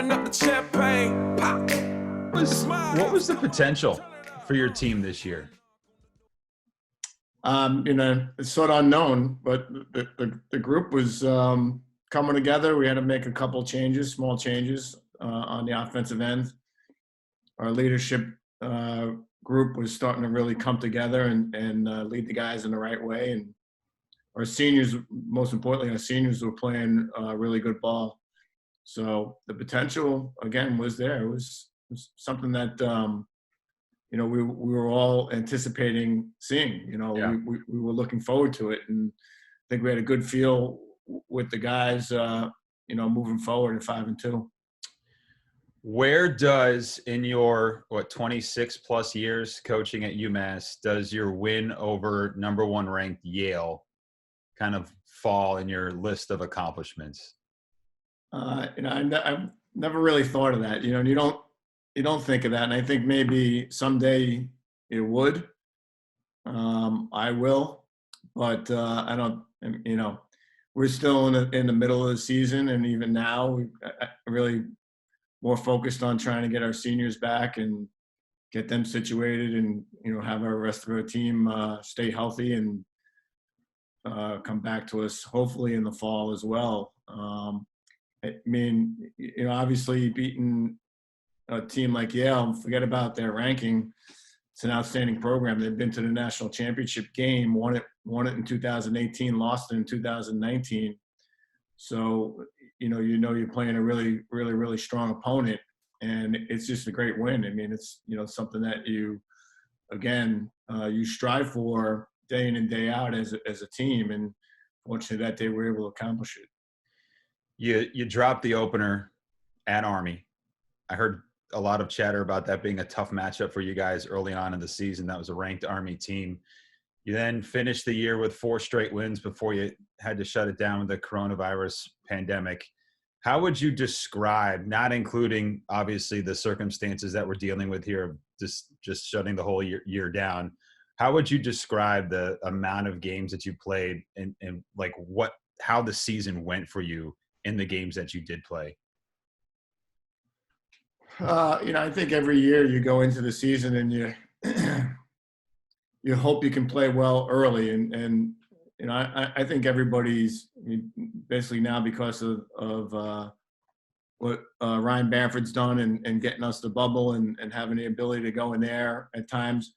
open up the champagne, pop. What was the potential for your team this year? It's sort of unknown, but the group was coming together. We had to make a couple changes, small changes on the offensive end. Our leadership group was starting to really come together and lead the guys in the right way. And our seniors, most importantly, our seniors were playing really good ball. So the potential, again, was there. It was something that, we were all anticipating seeing. Yeah. We were looking forward to it. And I think we had a good feel with the guys, moving forward at 5-2. Where does, in your 26 plus years coaching at UMass, does your win over number one ranked Yale kind of fall in your list of accomplishments? I've never really thought of that. You don't think of that, and I think maybe someday it would. I will, but I don't. We're still in the middle of the season, and even now, we really more focused on trying to get our seniors back and get them situated, and have our rest of our team stay healthy and come back to us hopefully in the fall as well. Obviously beating a team like Yale, forget about their ranking. It's an outstanding program. They've been to the national championship game, won it in 2018, lost it in 2019. So, you're playing a really, really, really strong opponent, and it's just a great win. It's, something that you strive for day in and day out as a team. And fortunately that day we were able to accomplish it. You dropped the opener at Army. I heard a lot of chatter about that being a tough matchup for you guys early on in the season. That was a ranked Army team. You then finished the year with 4 straight wins before you had to shut it down with the coronavirus pandemic. How would you describe, not including obviously the circumstances that we're dealing with here, just shutting the whole year down, how would you describe the amount of games that you played and like how the season went for you in the games that you did play? I think every year you go into the season and you hope you can play well early. And I think everybody's basically now, because of what Ryan Bamford's done and getting us the bubble and having the ability to go in there at times,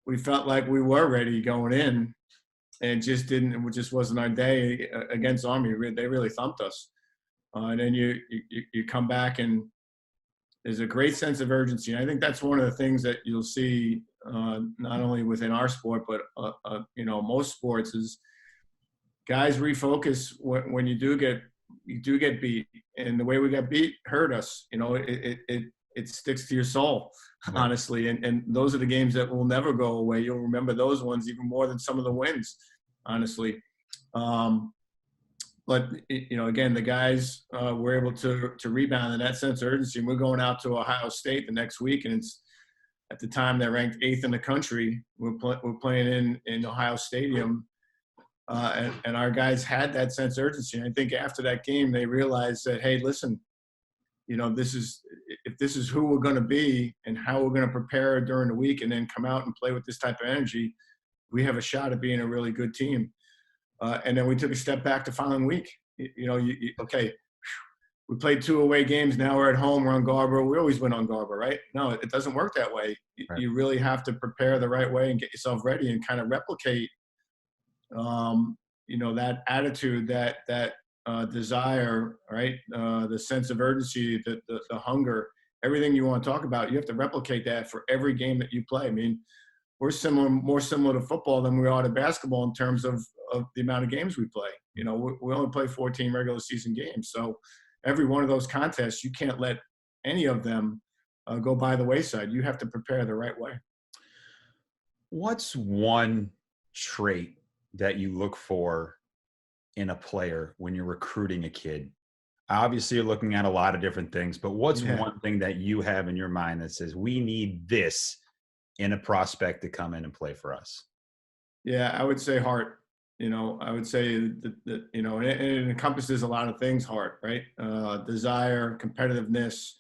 we felt like we were ready going in, and it just wasn't our day against Army. They really thumped us. And then you come back, and there's a great sense of urgency. And I think that's one of the things that you'll see not only within our sport, but most sports, is guys refocus when you do get beat. And the way we got beat hurt us. It sticks to your soul, honestly. And those are the games that will never go away. You'll remember those ones even more than some of the wins, honestly. But, again, the guys were able to rebound in that sense of urgency. And we're going out to Ohio State the next week, and it's at the time they're ranked 8th in the country. We're playing in Ohio Stadium, and our guys had that sense of urgency. And I think after that game they realized that, hey, listen, if this is who we're going to be and how we're going to prepare during the week and then come out and play with this type of energy, we have a shot at being a really good team. And then we took a step back the following week. Okay, we played 2 away games. Now we're at home. We're on Garber. We always win on Garber, right? No, it doesn't work that way. Right. You really have to prepare the right way and get yourself ready and kind of replicate, that attitude, that desire, right? The sense of urgency, the hunger, everything you want to talk about. You have to replicate that for every game that you play. We're more similar to football than we are to basketball in terms of the amount of games we play. We only play 14 regular season games. So every one of those contests, you can't let any of them go by the wayside. You have to prepare the right way. What's one trait that you look for in a player when you're recruiting a kid? Obviously, you're looking at a lot of different things, but what's one thing that you have in your mind that says, we need this in a prospect to come in and play for us? Yeah, I would say heart. I would say that it encompasses a lot of things, heart, right? Desire, competitiveness,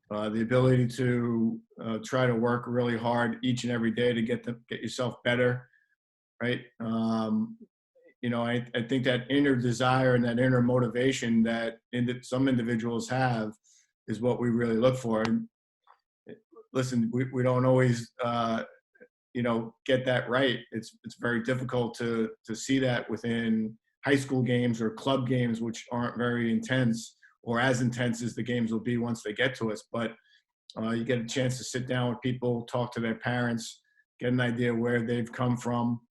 the ability to try to work really hard each and every day to get yourself better, right? I think that inner desire and that inner motivation that some individuals have is what we really look for. And listen, we don't always, get that right. It's very difficult to see that within high school games or club games, which aren't very intense or as intense as the games will be once they get to us. But you get a chance to sit down with people, talk to their parents, get an idea where they've come from.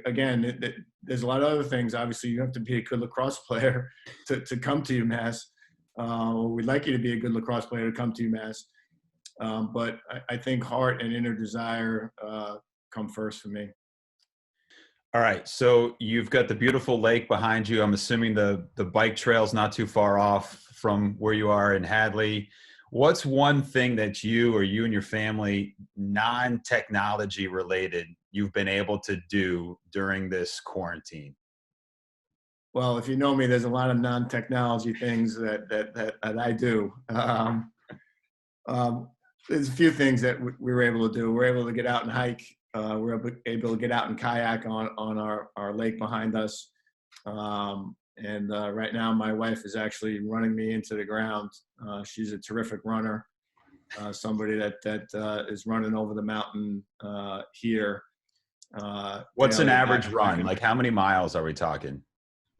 Again, there's a lot of other things. Obviously, you have to be a good lacrosse player to come to UMass. We'd like you to be a good lacrosse player to come to UMass. But I think heart and inner desire come first for me. All right. So you've got the beautiful lake behind you. I'm assuming the bike trail's not too far off from where you are in Hadley. What's one thing that you and your family, non-technology related, you've been able to do during this quarantine? Well, if you know me, there's a lot of non-technology things that I do. There's a few things that we were able to do. We're able to get out and hike. We're able to get out and kayak on our lake behind us. Right now, my wife is actually running me into the ground. She's a terrific runner, somebody that is running over the mountain here. What's an average run? Like how many miles are we talking?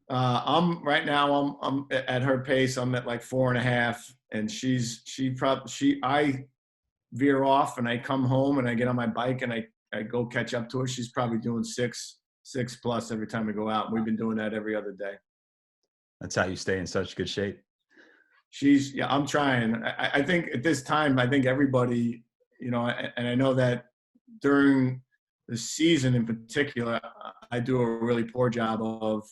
I'm right now. I'm at her pace. I'm at like 4.5, and I veer off and I come home and I get on my bike and I go catch up to her. She's probably doing six plus every time we go out. We've been doing that every other day. That's how you stay in such good shape. I'm trying. I think at this time, I think everybody, and I know that during the season in particular, I do a really poor job of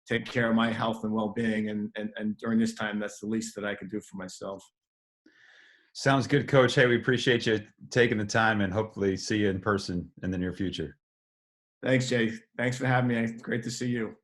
taking care of my health and well-being. And during this time, that's the least that I can do for myself. Sounds good, Coach. Hey, we appreciate you taking the time and hopefully see you in person in the near future. Thanks, Jay. Thanks for having me. Great to see you.